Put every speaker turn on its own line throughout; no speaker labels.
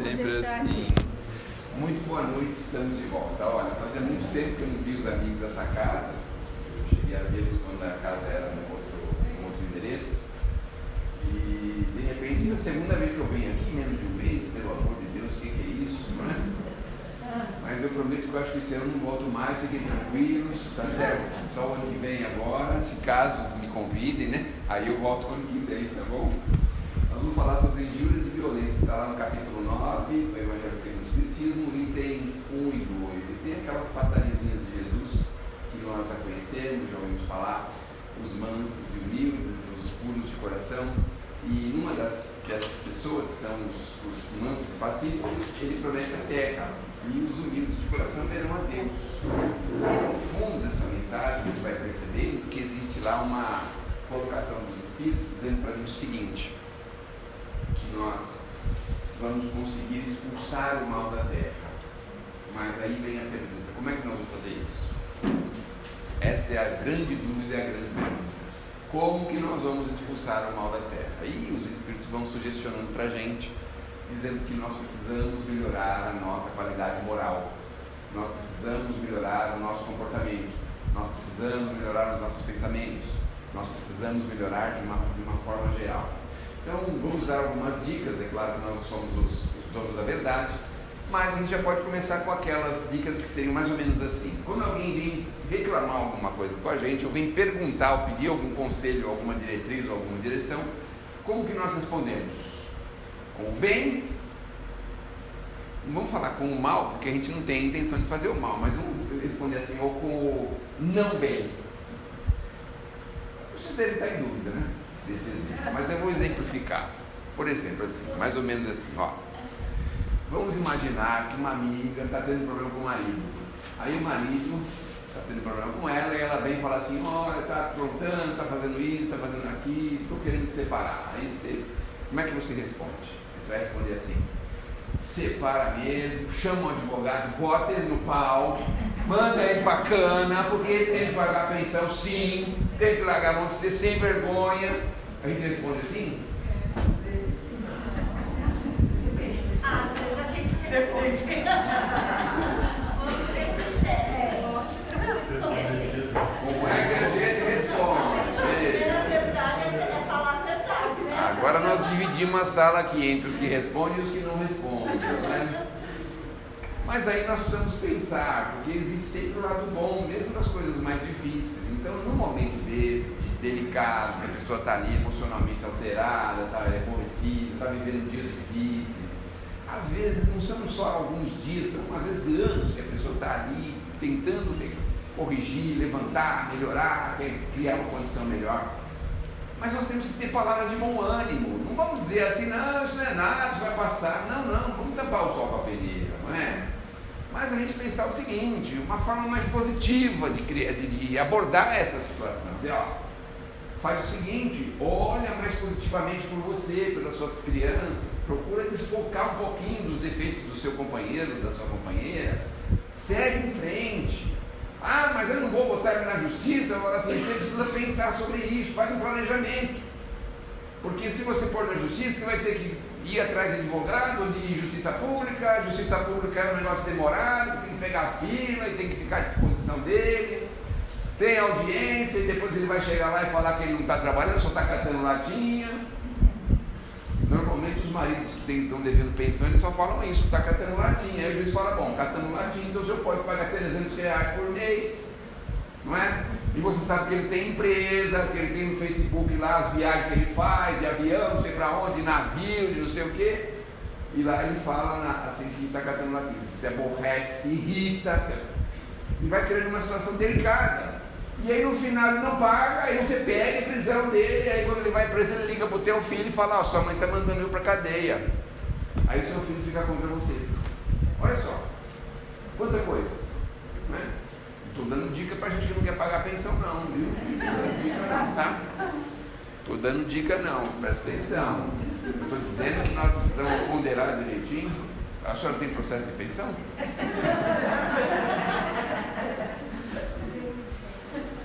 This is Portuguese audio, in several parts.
Sempre assim. Muito boa noite, estamos de volta. Olha, fazia muito tempo que eu não vi os amigos dessa casa. Eu cheguei a vê-los quando a casa era em outro endereço. E de repente, a segunda vez que eu venho aqui, menos de um mês, pelo amor de Deus, o que é isso, não é? Mas eu prometo que eu acho que esse ano não volto mais, fiquem tranquilos, tá certo? Só o ano que vem agora, se caso me convidem, né? Aí eu volto o ano que vem, tá bom? Vamos falar sobre injúrias e violência, está lá no capítulo 9, do Evangelho segundo o Espiritismo, itens 1 e 2. E tem aquelas passagenzinhas de Jesus que nós já conhecemos, já ouvimos falar, os mansos e humildes, os puros de coração. E uma dessas pessoas, que são os mansos e pacíficos, ele promete a terra, e os humildes de coração verão a Deus. No fundo dessa mensagem, a gente vai percebendo que existe lá uma colocação dos Espíritos dizendo para a gente o seguinte: que nós vamos conseguir expulsar o mal da terra. Mas aí vem a pergunta: como é que nós vamos fazer isso? Essa é a grande dúvida e a grande pergunta. Como que nós vamos expulsar o mal da terra? E os Espíritos vão sugestionando para a gente, dizendo que nós precisamos melhorar a nossa qualidade moral, nós precisamos melhorar o nosso comportamento, nós precisamos melhorar os nossos pensamentos, nós precisamos melhorar de uma forma geral. Então vamos dar algumas dicas. É claro que nós não somos os donos da verdade, mas a gente já pode começar com aquelas dicas que seriam mais ou menos assim: quando alguém vem reclamar alguma coisa com a gente, ou vem perguntar ou pedir algum conselho, alguma diretriz ou alguma direção, como que nós respondemos? Com o bem? Não vamos falar com o mal, porque a gente não tem a intenção de fazer o mal, mas vamos responder assim, ou com o não bem. Vocês devem estar em dúvida, né? Desse exemplo, mas eu vou exemplificar. Por exemplo, assim, mais ou menos assim, ó. Vamos imaginar que uma amiga está tendo problema com o marido. Aí o marido está tendo problema com ela e ela vem e fala assim: olha, está aprontando, está fazendo isso, está fazendo aquilo, estou querendo te separar. Aí você, como é que você responde? Você vai responder assim: separa mesmo, chama um advogado, bota ele no pau, manda ele pra cana, porque ele tem que pagar a pensão, sim, tem que largar a mão de ser sem vergonha. A gente responde assim?
Às vezes a gente responde. Vamos ser sinceros.
Como é que a gente responde?
A verdade é falar a verdade, né?
Agora nós dividimos a sala aqui entre os que respondem e os que não respondem, né? Mas aí nós precisamos pensar, porque existe sempre o lado bom, mesmo das coisas mais difíceis. Então, num momento desse, delicado, que a pessoa está ali emocionalmente alterada, está aborrecida, está vivendo dias difíceis, às vezes não são só alguns dias, são às vezes anos que a pessoa está ali tentando corrigir, levantar, melhorar, criar uma condição melhor. Mas nós temos que ter palavras de bom ânimo. Não vamos dizer assim: não, isso não é nada, isso vai passar. Não, vamos tampar o sol com a peneira, não é? Mas a gente pensar o seguinte: uma forma mais positiva de abordar essa situação. Dizer, ó, faz o seguinte, olha mais positivamente por você, pelas suas crianças, procura desfocar um pouquinho dos defeitos do seu companheiro, da sua companheira, segue em frente. Ah, mas eu não vou botar ele na justiça. Eu falo assim: você precisa pensar sobre isso, faz um planejamento, porque se você pôr na justiça, você vai ter que ir atrás de advogado, de justiça pública é um negócio demorado, tem que pegar fila e tem que ficar à disposição deles, tem audiência e depois ele vai chegar lá e falar que ele não está trabalhando, só está catando latinha. Normalmente os maridos que estão devendo pensão, eles só falam isso: está catando latinha. Aí o juiz fala: bom, catando latinha, então o senhor pode pagar R$300 por mês, não é? E você sabe que ele tem empresa, que ele tem no Facebook lá as viagens que ele faz, de avião, não sei para onde, navio, de não sei o quê. E lá ele fala assim que está catando latinha, se aborrece, se irrita, e vai criando uma situação delicada. E aí no final ele não paga, aí você pega a prisão dele, aí quando ele vai preso ele liga pro teu filho e fala: ó, sua mãe está mandando eu para cadeia. Aí o seu filho fica contra você. Olha só, quanta coisa, não é? Estou dando dica para gente que não quer pagar a pensão não, viu? Não estou dando dica não, tá? Estou dando dica não, presta atenção. Estou dizendo que nós precisamos ponderar direitinho. A senhora tem processo de pensão?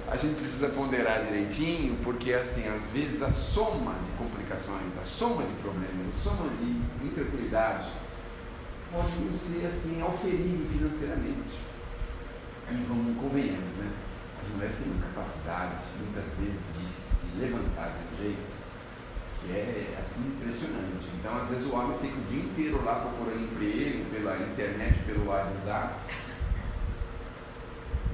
A gente precisa ponderar direitinho, porque assim, às vezes a soma de complicações, a soma de problemas, a soma de intranquilidade pode não ser assim, auferível financeiramente. E convenhamos, né? As mulheres têm uma capacidade, muitas vezes, de se levantar de um jeito que é assim impressionante. Então, às vezes, o homem fica o dia inteiro lá procurando emprego pela internet, pelo WhatsApp.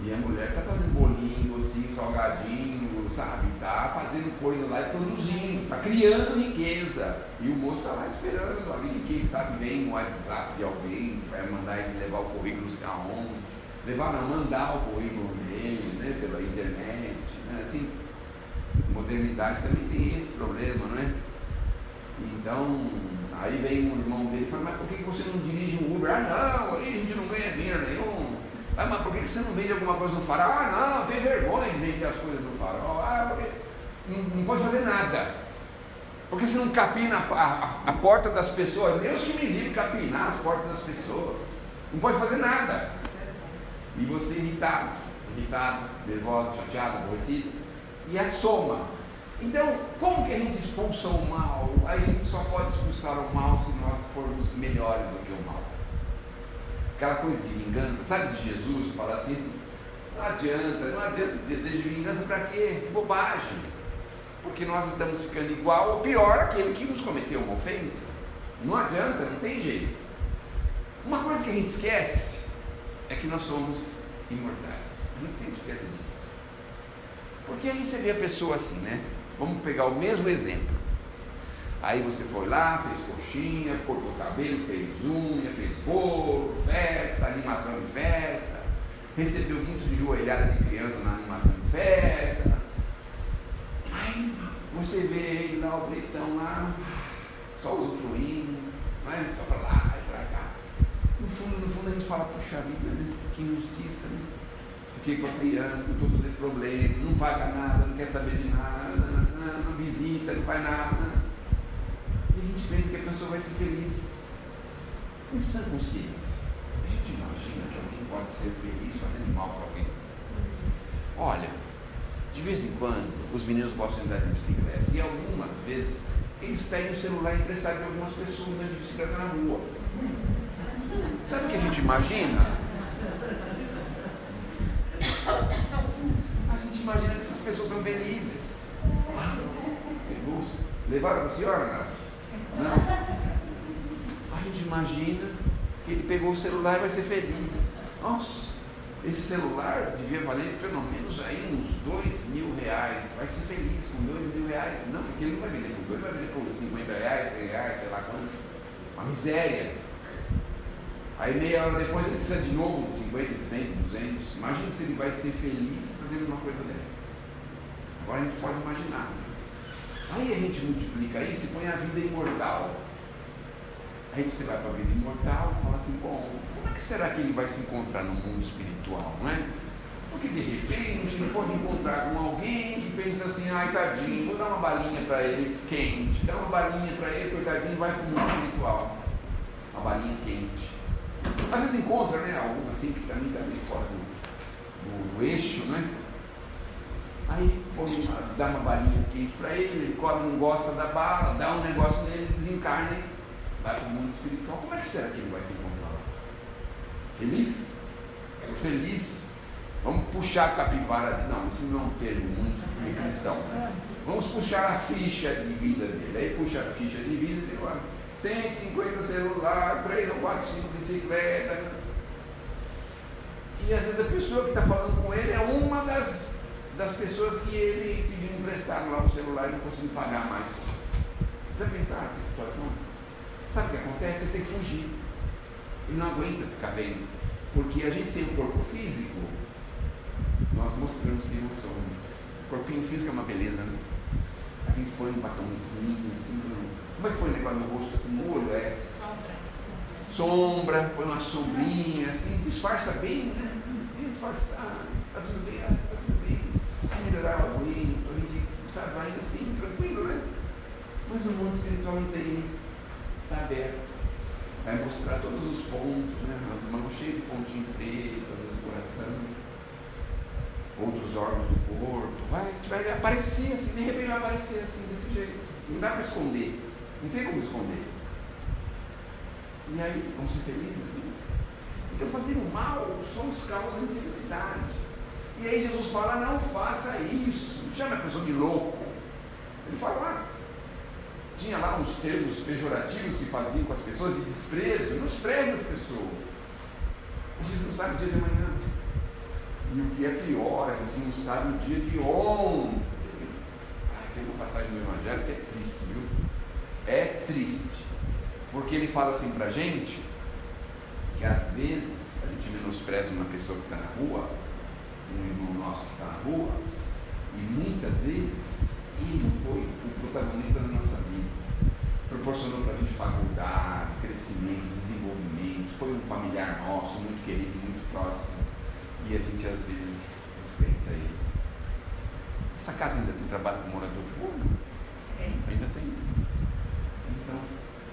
E a mulher está fazendo bolinho, docinho, salgadinho, sabe? Está fazendo coisa lá e produzindo, está criando riqueza. E o moço está lá esperando ali, quem sabe vem no WhatsApp de alguém, vai mandar ele levar o currículo não sei aonde. Mandar o currículo dele, né, pela internet, né, assim, modernidade também tem esse problema, não é? Então, aí vem um irmão dele e fala, mas por que você não dirige um Uber? Ah não, aí a gente não ganha dinheiro nenhum. Ah, mas por que você não vende alguma coisa no farol? Ah não, tem vergonha de vender as coisas no farol. Ah, porque não pode fazer nada. Porque você não capina a porta das pessoas. Deus que me livre capinar as portas das pessoas. Não pode fazer nada. E você irritado, nervoso, chateado, aborrecido, e a soma. Então, como que a gente expulsa o mal? A gente só pode expulsar o mal se nós formos melhores do que o mal. Aquela coisa de vingança, sabe de Jesus, falar assim, não adianta desejo de vingança para quê? Bobagem. Porque nós estamos ficando igual ou pior aquele que nos cometeu uma ofensa. Não adianta, não tem jeito. Uma coisa que a gente esquece é que nós somos imortais. A gente sempre esquece disso. Porque aí você vê a pessoa assim, né? Vamos pegar o mesmo exemplo. Aí você foi lá, fez coxinha, cortou o cabelo, fez unha, fez bolo, festa, animação de festa, recebeu muito de joelhada de criança na animação de festa. Aí você vê ele lá, o pretão lá, só usufruindo, não é? Só para lá e para cá. No fundo a gente fala, puxa vida, né? Que injustiça, né? Fiquei com a criança, com todo esse problema, não paga nada, não quer saber de nada, não visita, não faz nada. E a gente pensa que a pessoa vai ser feliz. Em sã consciência, a gente imagina que alguém pode ser feliz fazendo mal para alguém. Olha, de vez em quando, os meninos gostam de andar de bicicleta, e algumas vezes eles pegam o celular emprestado de algumas pessoas andando de bicicleta na rua. Sabe o que a gente imagina? A gente imagina que essas pessoas são felizes. Levaram a senhora? Não. A gente imagina que ele pegou o celular e vai ser feliz. Nossa, esse celular devia valer pelo menos aí uns R$2.000. Vai ser feliz com R$2.000. Não, porque ele não vai vender por 2, vai vender por R$50, R$100, sei lá quanto. Uma miséria. Aí meia hora depois ele precisa de novo de 50, de 100, de 200. Imagina se ele vai ser feliz fazendo uma coisa dessa. Agora a gente pode imaginar. Aí a gente multiplica isso e põe a vida imortal. Aí você vai para a vida imortal e fala assim, bom, como é que será que ele vai se encontrar no mundo espiritual, não é? Porque de repente ele pode encontrar com alguém que pensa assim, ai tadinho, vou dar uma balinha para ele quente, dá uma balinha para ele, coitadinho, vai para o mundo espiritual. Uma balinha quente. Às vezes encontra, né, algum assim que também está meio fora do eixo, né? Aí dá uma balinha quente para ele come, não gosta da bala, dá um negócio nele, desencarna e vai para o mundo espiritual. Como é que será que ele vai se encontrar lá? Feliz? Feliz? Vamos puxar a capivara, não, isso não é um termo muito cristão. Vamos puxar a ficha de vida dele. Aí puxa a ficha de vida e tem lá 150 celular, 3 ou 4, 5 bicicletas. E às vezes a pessoa que está falando com ele é uma das pessoas que ele pediu emprestado lá o celular e não conseguiu pagar mais. Você pensar que situação? Sabe o que acontece? Ele tem que fugir. Ele não aguenta ficar bem. Porque a gente sem o corpo físico, nós mostramos quem nós somos. O corpinho físico é uma beleza, né? A gente põe um batomzinho, assim, como é que põe o negócio no rosto, assim, no olho? É sombra, põe uma sombrinha, assim, disfarça bem, né? Disfarçar, tá tudo bem, tá tudo bem. Se melhorar o aguento, a gente, sabe, vai assim, tranquilo, né? Mas o mundo espiritual não tem, está aberto. Vai mostrar todos os pontos, né? As mãos cheias de pontinho preto, às vezes o coração, outros órgãos do corpo, vai aparecer assim, de repente vai aparecer assim, desse jeito. Não dá para esconder, não tem como esconder. E aí, vamos ser felizes assim? Então fazer o mal somos causa de infelicidade. E aí Jesus fala, não faça isso. Chama a pessoa de louco. Ele fala lá. Tinha lá uns termos pejorativos que faziam com as pessoas de desprezo. Não despreza as pessoas. A gente não sabe o dia de amanhã. E o que é pior, a gente não sabe o dia de ontem. Tem uma passagem no Evangelho que é triste, viu? É triste. Porque ele fala assim pra gente, que às vezes a gente menospreza uma pessoa que está na rua, um irmão nosso que está na rua, e muitas vezes ele foi o protagonista da nossa vida. Proporcionou para a gente faculdade, crescimento, desenvolvimento, foi um familiar nosso, muito querido, muito próximo, e a gente às vezes dispensa ele. Essa casa ainda tem trabalho com morador de rua? Ainda tem. Então,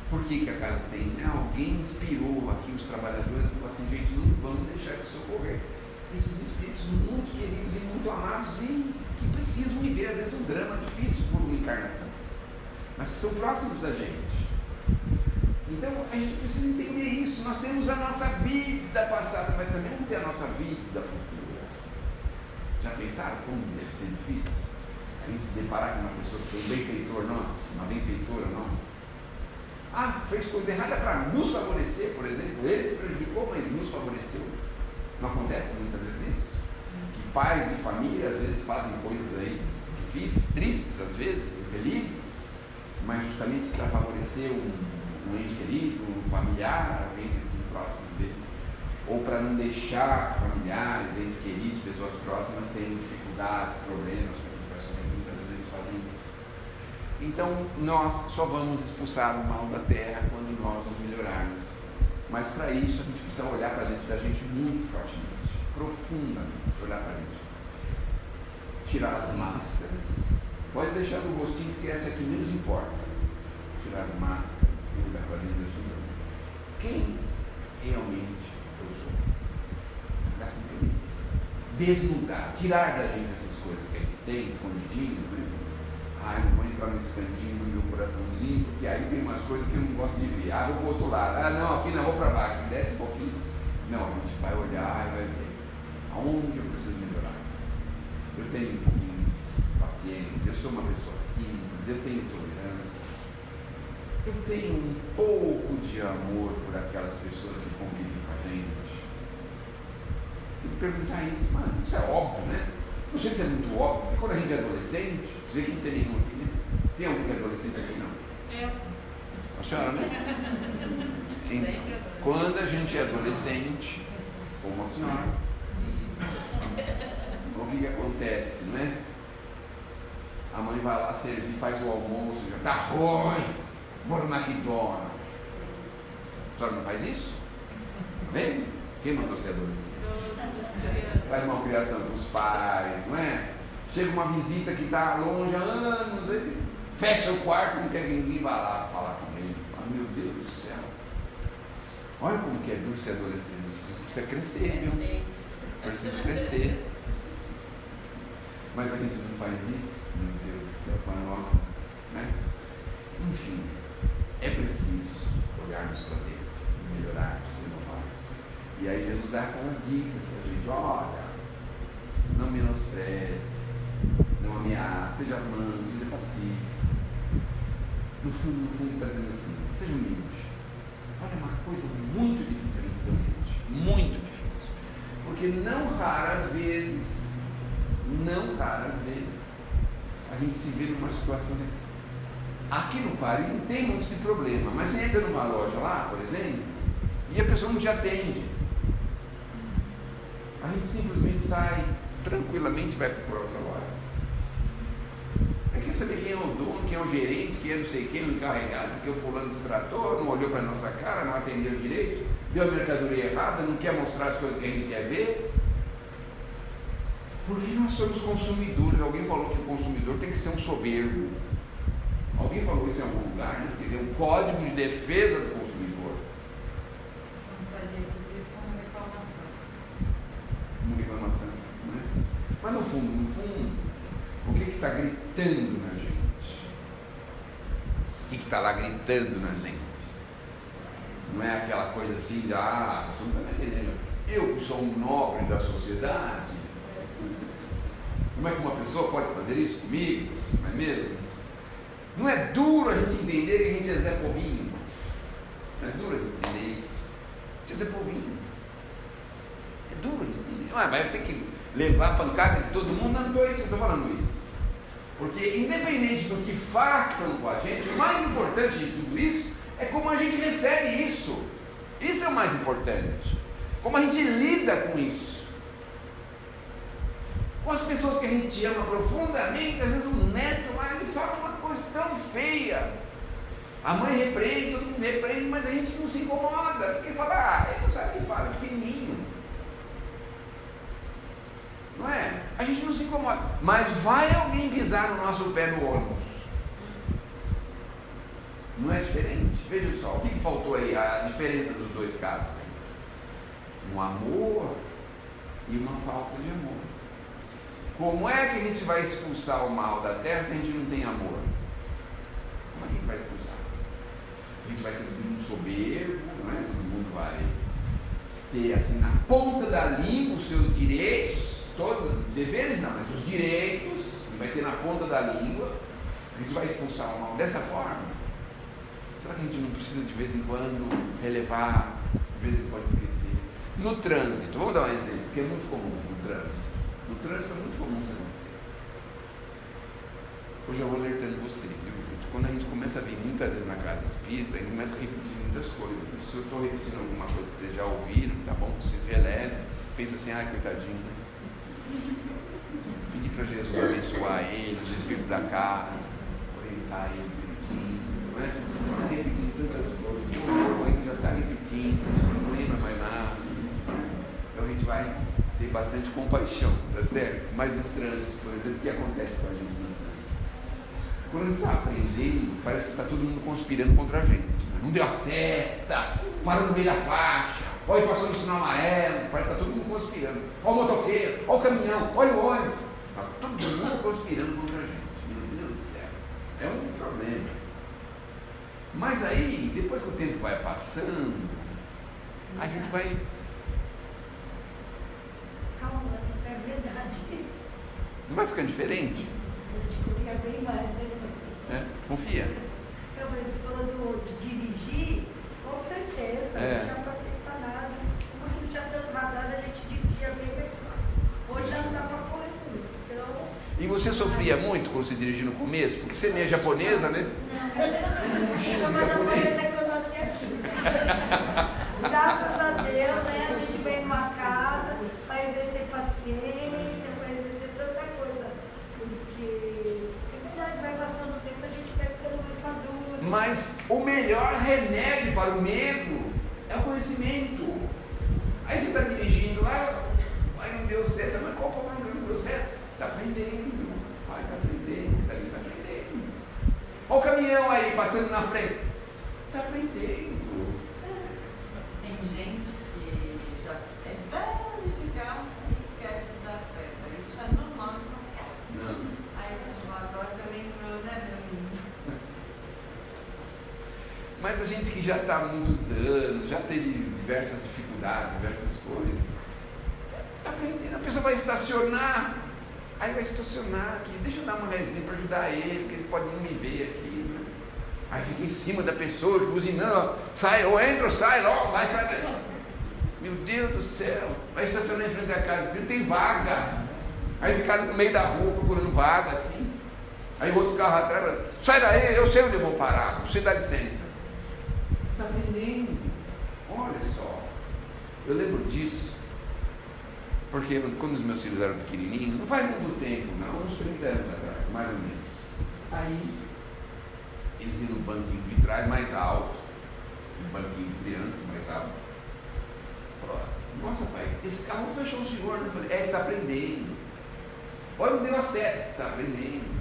por que a casa tem? Alguém inspirou aqui os trabalhadores e falou assim, gente, não vamos deixar de socorrer esses espíritos muito queridos e muito amados e que precisam viver, às vezes, um drama difícil por uma encarnação, mas que são próximos da gente. Então, a gente precisa entender isso. Nós temos a nossa vida passada, mas também vamos ter a nossa vida futura. Já pensaram como deve ser difícil a gente se deparar com uma pessoa que foi um benfeitor nosso, uma benfeitora nossa? Fez coisa errada para nos favorecer, por exemplo. Ele se prejudicou, mas nos favoreceu. Não acontece muitas vezes isso? Que pais de família às vezes fazem coisas aí difíceis, tristes às vezes, infelizes, mas justamente para favorecer um ente querido, um familiar, alguém assim, próximo dele, ou para não deixar familiares, entes queridos, pessoas próximas tenham dificuldades, problemas, muitas vezes eles fazem isso. Então nós só vamos expulsar o mal da terra quando nós nos melhorarmos, mas para isso a gente precisa olhar para dentro da gente muito fortemente, profundamente, olhar para dentro, tirar as máscaras, pode deixar do rostinho, porque essa aqui menos importa, tirar as máscaras e olhar para dentro da gente. Quem realmente eu sou? Desnudar, tirar da gente essas coisas que a gente tem escondidinho, né? Eu não vou entrar nesse cantinho do meu coraçãozinho, porque aí tem umas coisas que eu não gosto de ver. Vou para o outro lado. Não, aqui não, vou para baixo, desce um pouquinho. Não, a gente vai olhar e vai ver aonde eu preciso melhorar. Eu tenho um pouquinho de paciência, eu sou uma pessoa simples, eu tenho tolerância, eu tenho um pouco de amor por aquelas pessoas que convivem com a gente. Tem que perguntar isso, mas isso é óbvio, né? Não sei se é muito óbvio, porque quando a gente é adolescente, você vê que não tem nenhum aqui, né? Tem algum que é adolescente aqui, não? Eu. A senhora, né? Então, quando a gente é adolescente, como a senhora, o que acontece, né? A mãe vai lá servir, faz o almoço, já está ruim, vou no McDonald's. A senhora não faz isso? Vem? Quem mandou ser adolescente? Faz uma criação com os pais, não é? Chega uma visita que está longe há anos, ele fecha o quarto, não quer que ninguém vá lá falar com ele. Meu Deus do céu. Olha como que é duro ser adolescente. Precisa crescer, viu? Precisa crescer. Mas a gente não faz isso, meu Deus do céu, com a nossa, né? Enfim, é preciso olharmos para dentro, melhorarmos, renovarmos. E aí Jesus dá aquelas dicas para a gente: olha, não menospreze, não ameace, seja manso, seja pacífico. No fundo, está dizendo assim: seja humilde. Olha, é uma coisa muito difícil a gente ser humilde, muito difícil, porque não raras vezes, a gente se vê numa situação assim. Aqui no Paris não tem muito esse problema, mas você entra numa loja lá, por exemplo, e a pessoa não te atende. A gente simplesmente sai tranquilamente e vai para outra loja. Aí quer saber quem é o dono, quem é o gerente, quem é não sei quem, o encarregado, porque o fulano distratou, não olhou para a nossa cara, não atendeu direito, deu a mercadoria errada, não quer mostrar as coisas que a gente quer ver. Porque nós somos consumidores. Alguém falou que o consumidor tem que ser um soberbo. Alguém falou isso em algum lugar, né? Porque tem um código de defesa do consumidor. Uma reclamação, né? Mas no fundo, o que está gritando na gente? O que está lá gritando na gente? Não é aquela coisa assim de, você não está entendendo. Eu que sou um nobre da sociedade, como é que uma pessoa pode fazer isso comigo? Não é mesmo? Não é duro a gente entender que a gente é Zé Povinho. Não é duro a gente entender isso. A gente é Zé Povinho. É duro a gente entender. Mas eu tenho que levar a pancada de todo mundo. Não estou falando isso. Porque independente do que façam com a gente, o mais importante de tudo isso é como a gente recebe isso. Isso é o mais importante. Como a gente lida com isso. Com as pessoas que a gente ama profundamente, às vezes um neto lá, ele fala uma coisa tão feia. A mãe repreende, todo mundo repreende, mas a gente não se incomoda. Porque fala, ele não sabe o que fala, é pequenininho. Não é? A gente não se incomoda. Mas vai alguém pisar no nosso pé no ônibus. Não é diferente? Veja só, o que faltou aí? A diferença dos dois casos. Um amor e uma falta de amor. Como é que a gente vai expulsar o mal da terra se a gente não tem amor? Como é que a gente vai expulsar? A gente vai ser todo mundo soberbo, não é? Todo mundo vai ter assim na ponta da língua os seus direitos, todos, deveres não, mas os direitos, vai ter na ponta da língua. A gente vai expulsar o mal dessa forma. Será que a gente não precisa de vez em quando relevar, de vez em quando esquecer? No trânsito, vamos dar um exemplo, porque é muito comum no trânsito. No trânsito é muito comum isso acontecer. Hoje eu vou alertando vocês, viu, gente? Quando a gente começa a vir muitas vezes na casa espírita, a gente começa a repetir muitas coisas. Se eu estou repetindo alguma coisa que vocês já ouviram, tá bom? Vocês relevem, pensa assim, coitadinho, né? Pedir para Jesus abençoar ele, os espíritos da casa, orientar ele direitinho, não é? Está repetindo tantas coisas, a gente já está repetindo, não lembra mais nada. Então a gente vai ter bastante compaixão, tá certo? Mas no trânsito, por exemplo, o que acontece com a gente no trânsito? Quando a gente está aprendendo, parece que está todo mundo conspirando contra a gente. Não deu a seta, para no meio da faixa, olha, passou no sinal amarelo, parece que está todo mundo conspirando. Olha o motoqueiro, olha o caminhão, olha o ônibus. Está todo mundo conspirando contra a gente. Meu Deus do céu, é um problema. Mas aí, depois que o tempo vai passando, a gente vai...
Calma, é verdade.
Não vai ficando diferente?
A gente confia bem mais, né?
Confia.
Então, mas quando dirigir, com certeza, não tinha paciência para nada. Como não tinha tanto radar, a gente dirigia bem mais rápido. Hoje já não dá para correr muito. Então...
E você sofria muito quando você dirigia no começo? Porque você é meio japonesa, né?
Não, eu sou uma japonesa que eu nasci aqui. Graças a Deus, né? A gente vem numa casa, vai exercer paciência, vai exercer tanta coisa. Porque, é verdade, vai passando o tempo, a gente vai ficando mais maduro.
Mas o melhor remédio para o medo é o conhecimento. Aí você está dirigindo lá, não deu certo, mas qual o problema que não deu certo? Está aprendendo, está aprendendo, está aprendendo. Olha o caminhão aí passando na frente, está aprendendo.
Tem gente que já é velho de carro e esquece de dar seta. Isso é normal, isso não se faz.
Não.
Aí você lembrou, né, meu amigo?
Mas a gente que já está há muitos anos, já teve diversas dificuldades, diversas coisas, está aprendendo. A pessoa vai estacionar, aí vai estacionar aqui, deixa eu dar uma resinha para ajudar ele, porque ele pode não me ver aqui, né? Aí fica em cima da pessoa, buzinando, sai, ou entra ou sai, logo, vai, sai. Meu Deus do céu, vai estacionar em frente da casa, tem vaga. Aí ficar no meio da rua procurando vaga, assim. Aí o outro carro atrás, sai daí, eu sei onde eu vou parar, você dá licença. Está aprendendo. Olha só, eu lembro disso, porque quando os meus filhos eram pequenininhos, não faz muito tempo, não, uns 30 anos atrás, mais ou menos. Aí, eles iam no banquinho de trás mais alto, no banquinho de criança mais alto. Falou, nossa pai, esse carro não fechou o senhor, não? Ele está aprendendo. Olha, não deu a seta, está aprendendo.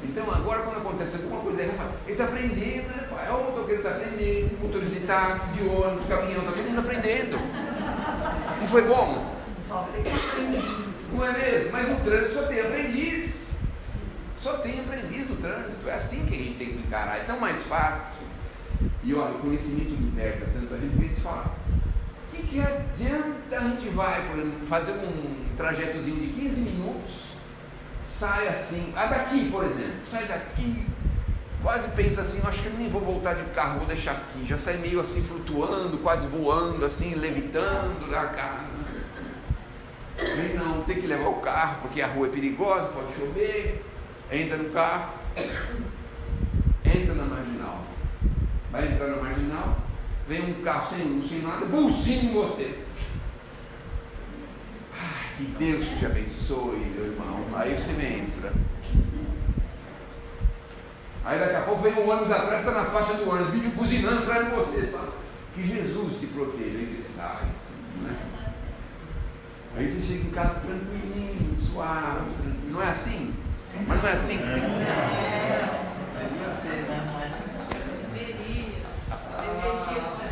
Então agora quando acontece alguma coisa, ele está aprendendo, né, pai? Olha o motoqueiro está aprendendo, motorista de táxi, de ônibus, caminhão, está todo mundo aprendendo. Não foi bom?
Só tem aprendiz.
Não é mesmo? Mas no trânsito só tem aprendiz. Só tem aprendiz no trânsito. É assim que a gente tem que encarar. É tão mais fácil E olha, o conhecimento liberta tanto a gente que a gente fala, o que adianta a gente vai, por exemplo, fazer um trajetozinho de 15 minutos, sai assim, daqui, por exemplo, sai daqui, quase pensa assim, eu acho que eu nem vou voltar de carro, vou deixar aqui, já sai meio assim flutuando, quase voando assim, levitando da casa. E não, tem que levar o carro, porque a rua é perigosa, pode chover, entra no carro, entra na marginal, vai entrar na marginal, vem um carro sem luz, sem nada, buzinho em você. Que Deus te abençoe, meu irmão. Aí você entra. Aí daqui a pouco vem um ônibus atrás, está na faixa do ônibus, vídeo buzinando atrás de você. Fala, que Jesus te proteja. Aí você sai, assim, né? Aí você chega em casa tranquilinho, suave, tranquilo. Não é assim? Mas não é assim que tem que ser.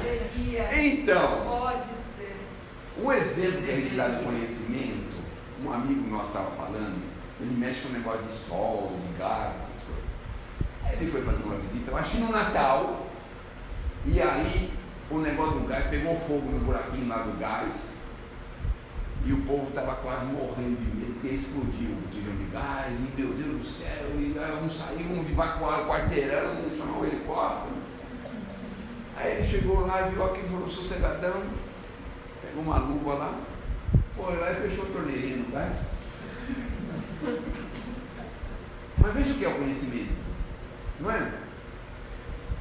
Deveria. Então,
pode ser.
Um exemplo que a gente dá de conhecimento, um amigo nosso estava falando, ele mexe com o negócio de sol, de gás, essas coisas. Aí ele foi fazer uma visita, eu acho que no Natal, e aí o negócio do gás pegou fogo no buraquinho lá do gás, e o povo estava quase morrendo de medo, porque explodiu o botijão de gás, e meu Deus do céu, e aí não saímos de evacuar o quarteirão, chamar o helicóptero. Aí ele chegou lá e viu aquilo, falou, sossegadão, pegou uma luva lá, foi lá e fechou a torneirinha no gás. Mas veja o que é o conhecimento, não é?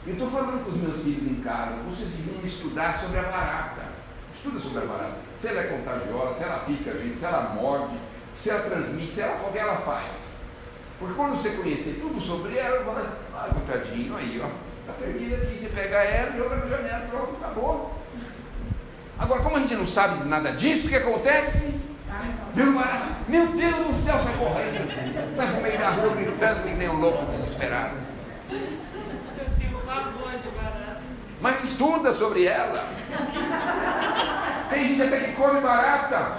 Eu estou falando com os meus filhos em casa, vocês deviam estudar sobre a barata. Estuda sobre a barata. Se ela é contagiosa, se ela pica a gente, se ela morde, se ela transmite, se ela, o que ela faz. Porque quando você conhecer tudo sobre ela, você fala, coitadinho, aí ó, está perdida aqui, você pega ela, joga na janela, pronto, acabou. Agora, como a gente não sabe de nada disso, o que acontece? Viu um barato? Meu Deus do céu, sai correndo. Sai pro meio da rua gritando que nem um louco desesperado.
Eu tenho pavor de barata.
Mas estuda sobre ela. Tem gente até que come barata.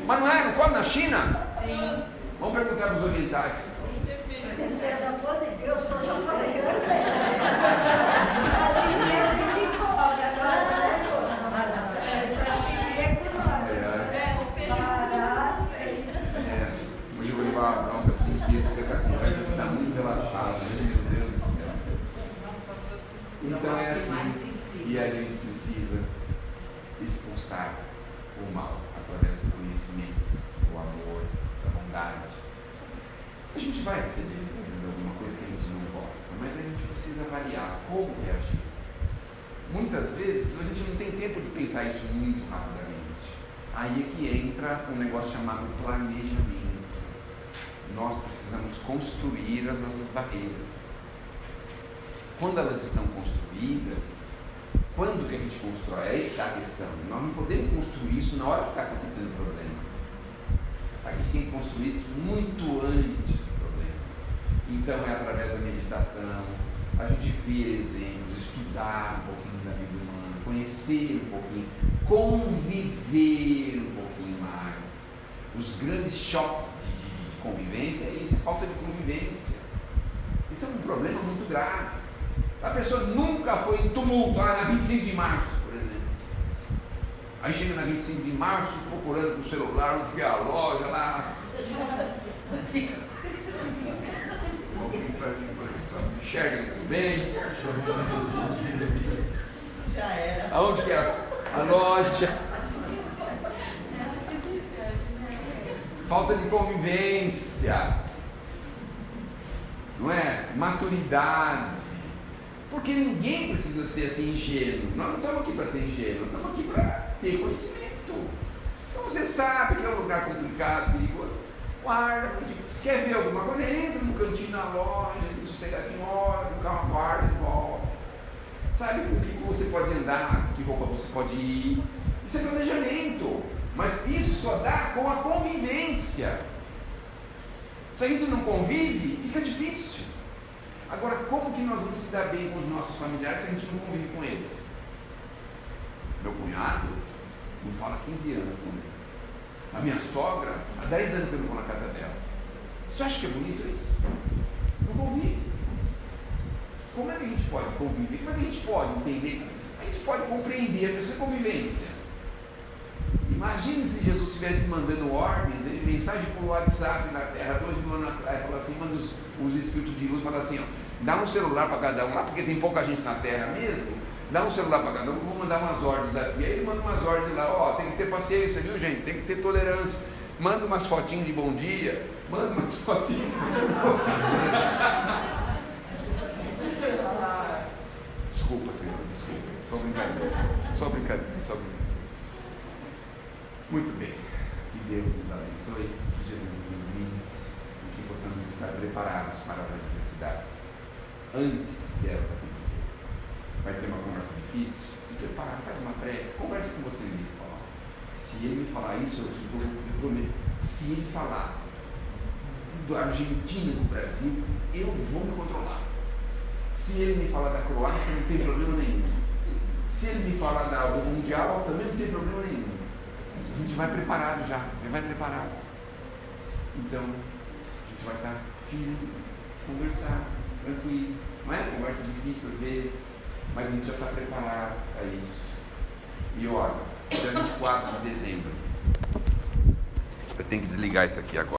Mas não é? Não come na China?
Sim.
Vamos perguntar para os orientais.
Você é japonês? Eu sou japonês. A chinesa a gente come, agora não é barata. A chinesa é com nós. O peixe barata.
Hoje eu vou levar a bronca do espírito, porque essa conversa está muito relaxada, meu Deus do céu. Então é assim, e a gente precisa expulsar o mal através do conhecimento, do amor, da bondade. A gente vai receber, às vezes, alguma coisa que a gente não gosta, mas a gente precisa avaliar como reagir. Muitas vezes a gente não tem tempo de pensar isso muito rapidamente. Aí é que entra um negócio chamado planejamento. Nós precisamos construir as nossas barreiras. Quando elas estão construídas, quando que a gente constrói? Aí que está a questão. Nós não podemos construir isso na hora que está acontecendo o problema. A gente tem que construir isso muito antes do problema. Então é através da meditação, a gente ver exemplos, estudar um pouquinho da vida humana, conhecer um pouquinho, conviver um pouquinho mais. Os grandes choques de convivência é isso, é falta de convivência. Isso é um problema muito grave. A pessoa nunca foi em tumulto, na 25 de março, por exemplo. Aí chega na 25 de março procurando com o celular onde é a loja lá. Enxerga muito bem.
Já era.
Aonde que é a loja? Falta de convivência. Não é? Maturidade. Porque ninguém precisa ser assim ingênuo. Nós não estamos aqui para ser ingênuos, nós estamos aqui para ter conhecimento. Então você sabe que é um lugar complicado, perigoso. Guarda, quer ver alguma coisa? Entra no cantinho da loja, sossegadinho, olha, o carro guarda e volta. Sabe com que você pode andar, que roupa você pode ir. Isso é planejamento. Mas isso só dá com a convivência. Se a gente não convive, fica difícil. Agora, como que nós vamos se dar bem com os nossos familiares se a gente não convive com eles? Meu cunhado não fala 15 anos comigo. A minha sogra, há 10 anos que eu não vou na casa dela. Você acha que é bonito isso? Não convive. como é que a gente pode conviver? Como é que a gente pode entender? A gente pode compreender a sua convivência. Imagine se Jesus estivesse mandando ordens, mensagem por WhatsApp na Terra, 2000 anos atrás, falando assim, manda os espíritos de luz, fala assim, ó, dá um celular para cada um lá, porque tem pouca gente na Terra mesmo, dá um celular para cada um, vou mandar umas ordens daqui. Aí ele manda umas ordens lá, ó, tem que ter paciência, viu gente, tem que ter tolerância, manda umas fotinhas de bom dia, manda umas fotinhas de bom dia. Desculpa, Senhor, desculpa, só brincadeira, só brincadeira, só brincadeira. Muito bem, que Deus nos abençoe, que Jesus nos ilumine e que possamos estar preparados para as adversidades antes delas acontecerem. Vai ter uma conversa difícil? Se prepara, faz uma prece, converse com você mesmo. Ó. Se ele me falar isso, eu prometo. Se ele falar da Argentina e do Brasil, eu vou me controlar. Se ele me falar da Croácia, não tem problema nenhum. Se ele me falar do Mundial, também não tem problema nenhum. A gente vai preparado já, ele vai preparado. Então, a gente vai estar firme, conversar, tranquilo. Não é conversa difícil às vezes, mas a gente já está preparado para isso. E olha, dia 24 de dezembro, eu tenho que desligar isso aqui agora.